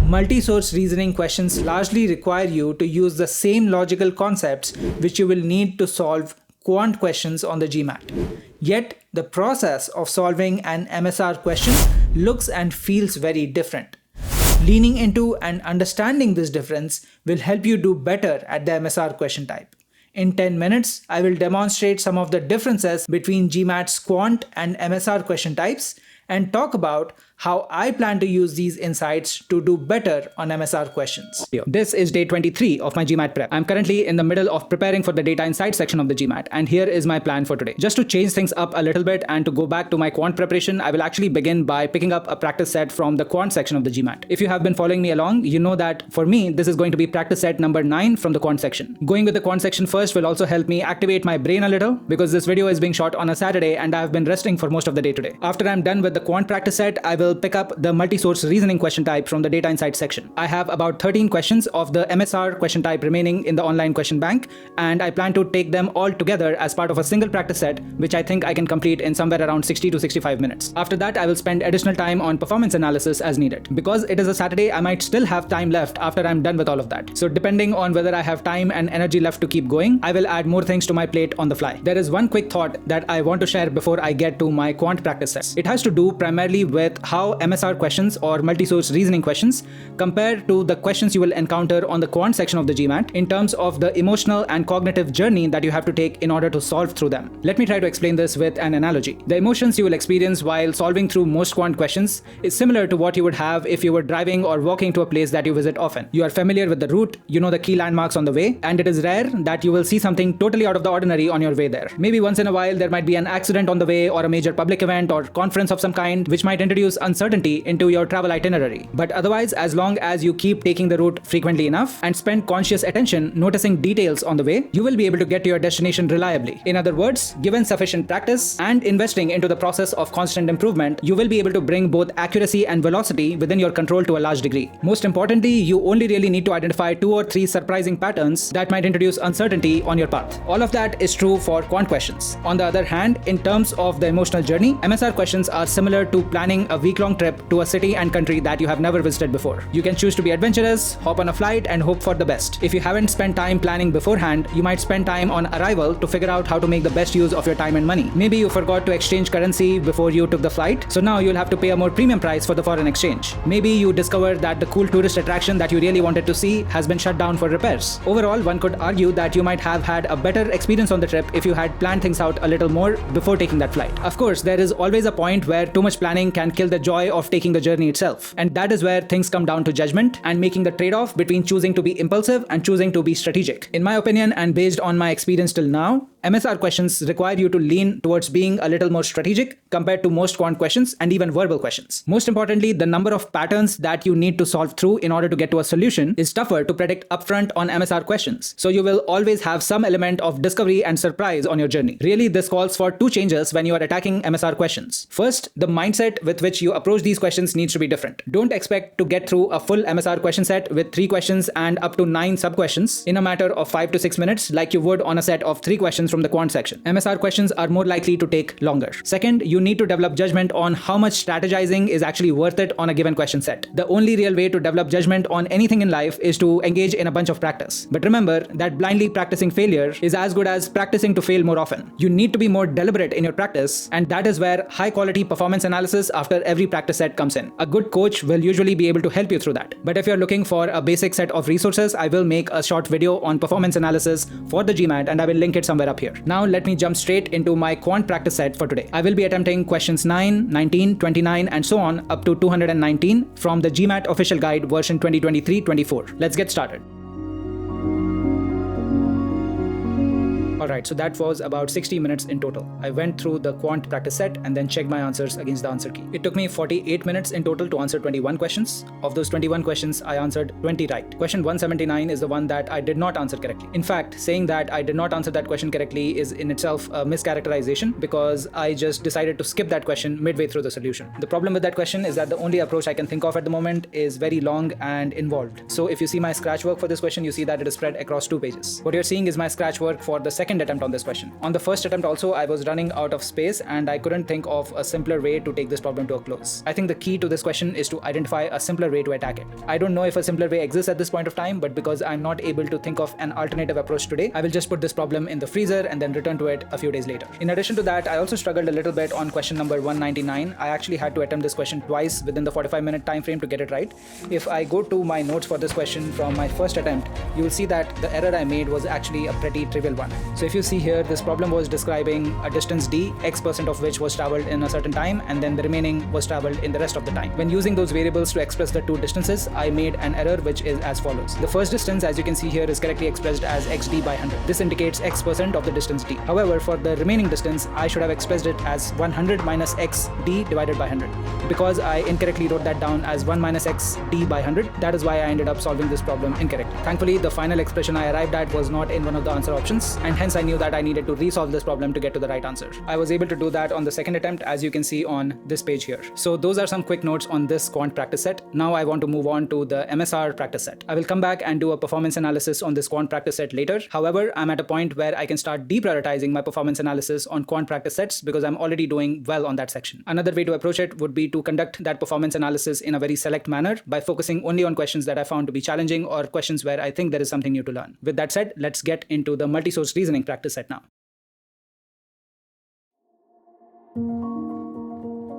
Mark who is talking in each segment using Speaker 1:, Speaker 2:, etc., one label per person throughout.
Speaker 1: Multi-source reasoning questions largely require you to use the same logical concepts which you will need to solve quant questions on the GMAT. Yet, the process of solving an MSR question looks and feels very different. Leaning into and understanding this difference will help you do better at the MSR question type. In 10 minutes, I will demonstrate some of the differences between GMAT's quant and MSR question types and talk about how I plan to use these insights to do better on MSR questions. This is day 23 of my GMAT prep. I'm currently in the middle of preparing for the data insights section of the GMAT, and here is my plan for today. Just to change things up a little bit and to go back to my quant preparation, I will actually begin by picking up a practice set from the quant section of the GMAT. If you have been following me along, you know that for me, this is going to be practice set number 9 from the quant section. Going with the quant section first will also help me activate my brain a little because this video is being shot on a Saturday and I have been resting for most of the day today. After I'm done with the quant practice set, I will pick up the multi-source reasoning question type from the data insights section. I have about 13 questions of the MSR question type remaining in the online question bank, and I plan to take them all together as part of a single practice set, which I think I can complete in somewhere around 60 to 65 minutes. After that, I will spend additional time on performance analysis as needed. Because it is a Saturday, I might still have time left after I'm done with all of that. So depending on whether I have time and energy left to keep going, I will add more things to my plate on the fly. There is one quick thought that I want to share before I get to my quant practice sets. It has to do primarily with how MSR questions or multi-source reasoning questions compare to the questions you will encounter on the quant section of the GMAT in terms of the emotional and cognitive journey that you have to take in order to solve through them. Let me try to explain this with an analogy. The emotions you will experience while solving through most quant questions is similar to what you would have if you were driving or walking to a place that you visit often. You are familiar with the route, you know the key landmarks on the way, and it is rare that you will see something totally out of the ordinary on your way there. Maybe once in a while there might be an accident on the way or a major public event or conference of some kind which might introduce uncertainty into your travel itinerary. But otherwise, as long as you keep taking the route frequently enough and spend conscious attention noticing details on the way, you will be able to get to your destination reliably. In other words, given sufficient practice and investing into the process of constant improvement, you will be able to bring both accuracy and velocity within your control to a large degree. Most importantly, you only really need to identify 2 or 3 surprising patterns that might introduce uncertainty on your path. All of that is true for quant questions. On the other hand, in terms of the emotional journey, MSR questions are similar to planning a week-long trip to a city and country that you have never visited before. You can choose to be adventurous, hop on a flight, and hope for the best. If you haven't spent time planning beforehand, you might spend time on arrival to figure out how to make the best use of your time and money. Maybe you forgot to exchange currency before you took the flight, so now you'll have to pay a more premium price for the foreign exchange. Maybe you discovered that the cool tourist attraction that you really wanted to see has been shut down for repairs. Overall, one could argue that you might have had a better experience on the trip if you had planned things out a little more before taking that flight. Of course, there is always a point where too much planning can kill the joy of taking the journey itself. And that is where things come down to judgment and making the trade-off between choosing to be impulsive and choosing to be strategic. In my opinion, and based on my experience till now, MSR questions require you to lean towards being a little more strategic compared to most quant questions and even verbal questions. Most importantly, the number of patterns that you need to solve through in order to get to a solution is tougher to predict upfront on MSR questions. So you will always have some element of discovery and surprise on your journey. Really, this calls for 2 changes when you are attacking MSR questions. First, the mindset with which you approach these questions needs to be different. Don't expect to get through a full MSR question set with 3 questions and up to 9 sub-questions in a matter of 5 to 6 minutes like you would on a set of 3 questions from the quant section. MSR questions are more likely to take longer. Second, you need to develop judgment on how much strategizing is actually worth it on a given question set. The only real way to develop judgment on anything in life is to engage in a bunch of practice. But remember that blindly practicing failure is as good as practicing to fail more often. You need to be more deliberate in your practice, and that is where high quality performance analysis after every practice set comes in. A good coach will usually be able to help you through that. But if you're looking for a basic set of resources, I will make a short video on performance analysis for the GMAT and I will link it somewhere up here. Now let me jump straight into my quant practice set for today. I will be attempting questions 9, 19, 29 and so on up to 219 from the GMAT official guide version 2023-24. Let's get started. Alright, so that was about 60 minutes in total. I went through the quant practice set and then checked my answers against the answer key. It took me 48 minutes in total to answer 21 questions. Of those 21 questions, I answered 20 right. Question 179 is the one that I did not answer correctly. In fact, saying that I did not answer that question correctly is in itself a mischaracterization because I just decided to skip that question midway through the solution. The problem with that question is that the only approach I can think of at the moment is very long and involved. So if you see my scratch work for this question, you see that it is spread across 2 pages. What you're seeing is my scratch work for the second second attempt on this question. On the first attempt also, I was running out of space and I couldn't think of a simpler way to take this problem to a close. I think the key to this question is to identify a simpler way to attack it. I don't know if a simpler way exists at this point of time, but because I'm not able to think of an alternative approach today, I will just put this problem in the freezer and then return to it a few days later. In addition to that, I also struggled a little bit on question number 199. I actually had to attempt this question twice within the 45-minute time frame to get it right. If I go to my notes for this question from my first attempt, you will see that the error I made was actually a pretty trivial one. So if you see here, this problem was describing a distance d, x% of which was traveled in a certain time, and then the remaining was traveled in the rest of the time. When using those variables to express the two distances, I made an error which is as follows. The first distance, as you can see here, is correctly expressed as xd by 100. This indicates x% of the distance d. However, for the remaining distance, I should have expressed it as 100 minus xd divided by 100. Because I incorrectly wrote that down as 1 minus xd by 100, that is why I ended up solving this problem incorrectly. Thankfully, the final expression I arrived at was not in one of the answer options, and hence I knew that I needed to resolve this problem to get to the right answer. I was able to do that on the second attempt, as you can see on this page here. So those are some quick notes on this quant practice set. Now I want to move on to the MSR practice set. I will come back and do a performance analysis on this quant practice set later. However, I'm at a point where I can start deprioritizing my performance analysis on quant practice sets because I'm already doing well on that section. Another way to approach it would be to conduct that performance analysis in a very select manner by focusing only on questions that I found to be challenging or questions where I think there is something new to learn. With that said, let's get into the multi-source reasoning practice set now.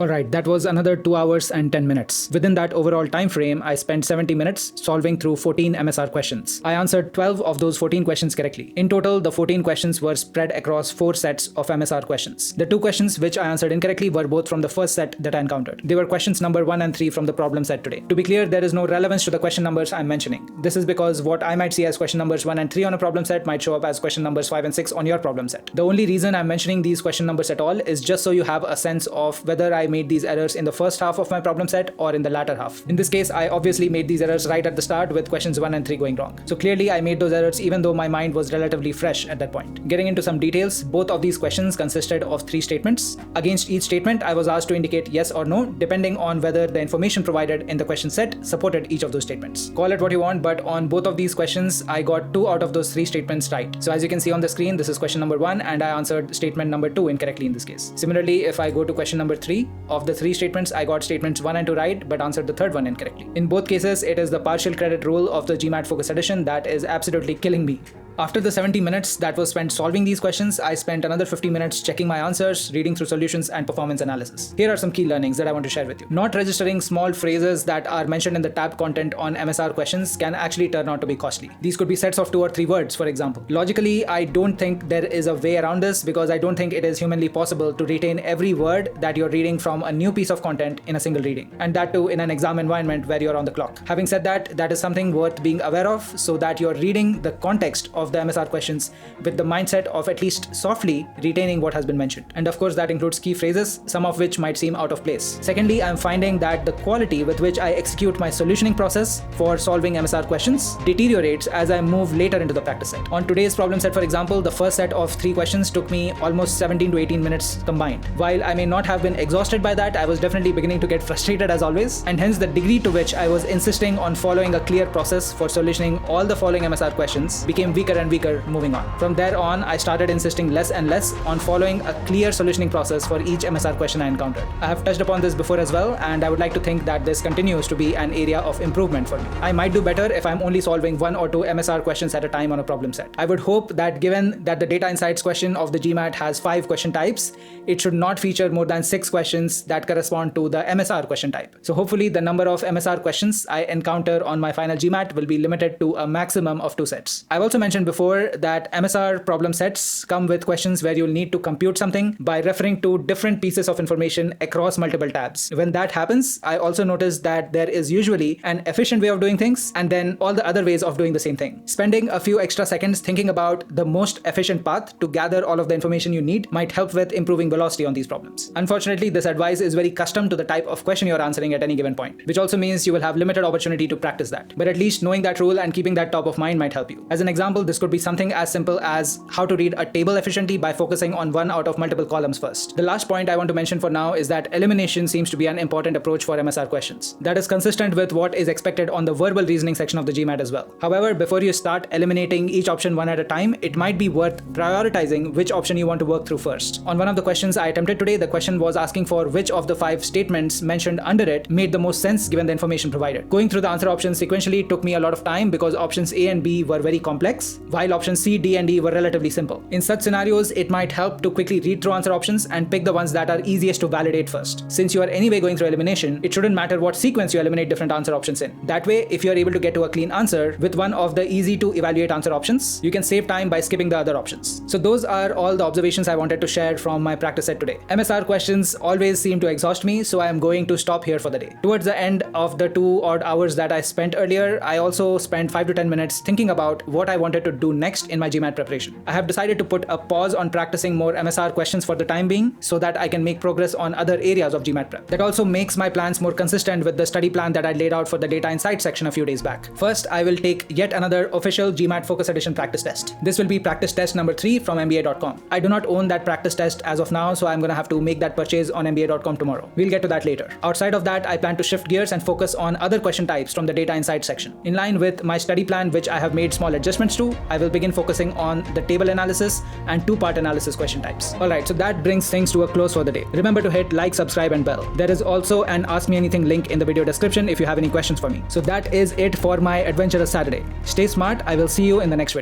Speaker 1: Alright, that was another 2 hours and 10 minutes. Within that overall time frame, I spent 70 minutes solving through 14 MSR questions. I answered 12 of those 14 questions correctly. In total, the 14 questions were spread across 4 sets of MSR questions. The 2 questions which I answered incorrectly were both from the first set that I encountered. They were questions number 1 and 3 from the problem set today. To be clear, there is no relevance to the question numbers I'm mentioning. This is because what I might see as question numbers 1 and 3 on a problem set might show up as question numbers 5 and 6 on your problem set. The only reason I'm mentioning these question numbers at all is just so you have a sense of whether I made these errors in the first half of my problem set or in the latter half. In this case, I obviously made these errors right at the start with questions 1 and 3 going wrong. So clearly I made those errors even though my mind was relatively fresh at that point. Getting into some details, both of these questions consisted of 3 statements. Against each statement, I was asked to indicate yes or no, depending on whether the information provided in the question set supported each of those statements. Call it what you want, but on both of these questions, I got 2 out of those 3 statements right. So as you can see on the screen, this is question number 1 and I answered statement number 2 incorrectly in this case. Similarly, if I go to question number 3, of the 3 statements, I got statements 1 and 2 right, but answered the third one incorrectly. In both cases, it is the partial credit rule of the GMAT Focus Edition that is absolutely killing me. After the 70 minutes that was spent solving these questions, I spent another 50 minutes checking my answers, reading through solutions, and performance analysis. Here are some key learnings that I want to share with you. Not registering small phrases that are mentioned in the tab content on MSR questions can actually turn out to be costly. These could be sets of 2 or 3 words, for example. Logically, I don't think there is a way around this because I don't think it is humanly possible to retain every word that you're reading from a new piece of content in a single reading, and that too in an exam environment where you're on the clock. Having said that, that is something worth being aware of so that you're reading the context of the MSR questions with the mindset of at least softly retaining what has been mentioned. And of course, that includes key phrases, some of which might seem out of place. Secondly, I'm finding that the quality with which I execute my solutioning process for solving MSR questions deteriorates as I move later into the practice set. On today's problem set, for example, the first set of 3 questions took me almost 17 to 18 minutes combined. While I may not have been exhausted by that, I was definitely beginning to get frustrated as always, and hence the degree to which I was insisting on following a clear process for solutioning all the following MSR questions became weaker and weaker moving on. From there on, I started insisting less and less on following a clear solutioning process for each MSR question I encountered. I have touched upon this before as well, and I would like to think that this continues to be an area of improvement for me. I might do better if I'm only solving 1 or 2 MSR questions at a time on a problem set. I would hope that given that the data insights question of the GMAT has 5 question types, it should not feature more than 6 questions that correspond to the MSR question type. So hopefully the number of MSR questions I encounter on my final GMAT will be limited to a maximum of 2 sets. I've also mentioned before that MSR problem sets come with questions where you'll need to compute something by referring to different pieces of information across multiple tabs. When that happens, I also notice that there is usually an efficient way of doing things and then all the other ways of doing the same thing. Spending a few extra seconds thinking about the most efficient path to gather all of the information you need might help with improving velocity on these problems. Unfortunately, this advice is very custom to the type of question you're answering at any given point, which also means you will have limited opportunity to practice that. But at least knowing that rule and keeping that top of mind might help you. As an example, this could be something as simple as how to read a table efficiently by focusing on one out of multiple columns first. The last point I want to mention for now is that elimination seems to be an important approach for MSR questions. That is consistent with what is expected on the verbal reasoning section of the GMAT as well. However, before you start eliminating each option one at a time, it might be worth prioritizing which option you want to work through first. On one of the questions I attempted today, the question was asking for which of the 5 statements mentioned under it made the most sense given the information provided. Going through the answer options sequentially took me a lot of time because options A and B were very complex, while options C, D, and D were relatively simple. In such scenarios, it might help to quickly read through answer options and pick the ones that are easiest to validate first. Since you are anyway going through elimination, it shouldn't matter what sequence you eliminate different answer options in. That way, if you are able to get to a clean answer with one of the easy to evaluate answer options, you can save time by skipping the other options. So those are all the observations I wanted to share from my practice set today. MSR questions always seem to exhaust me, so I am going to stop here for the day. Towards the end of the 2 odd hours that I spent earlier, I also spent 5 to 10 minutes thinking about what I wanted to do next in my GMAT preparation. I have decided to put a pause on practicing more MSR questions for the time being so that I can make progress on other areas of GMAT prep. That also makes my plans more consistent with the study plan that I laid out for the Data Insights section a few days back. First, I will take yet another official GMAT Focus Edition practice test. This will be practice test number 3 from MBA.com. I do not own that practice test as of now, so I'm going to have to make that purchase on MBA.com tomorrow. We'll get to that later. Outside of that, I plan to shift gears and focus on other question types from the Data Insights section. In line with my study plan, which I have made small adjustments to, I will begin focusing on the table analysis and 2-part analysis question types. Alright, so that brings things to a close for the day. Remember to hit like, subscribe, and bell. There is also an Ask Me Anything link in the video description if you have any questions for me. So that is it for my adventurous Saturday. Stay smart. I will see you in the next video.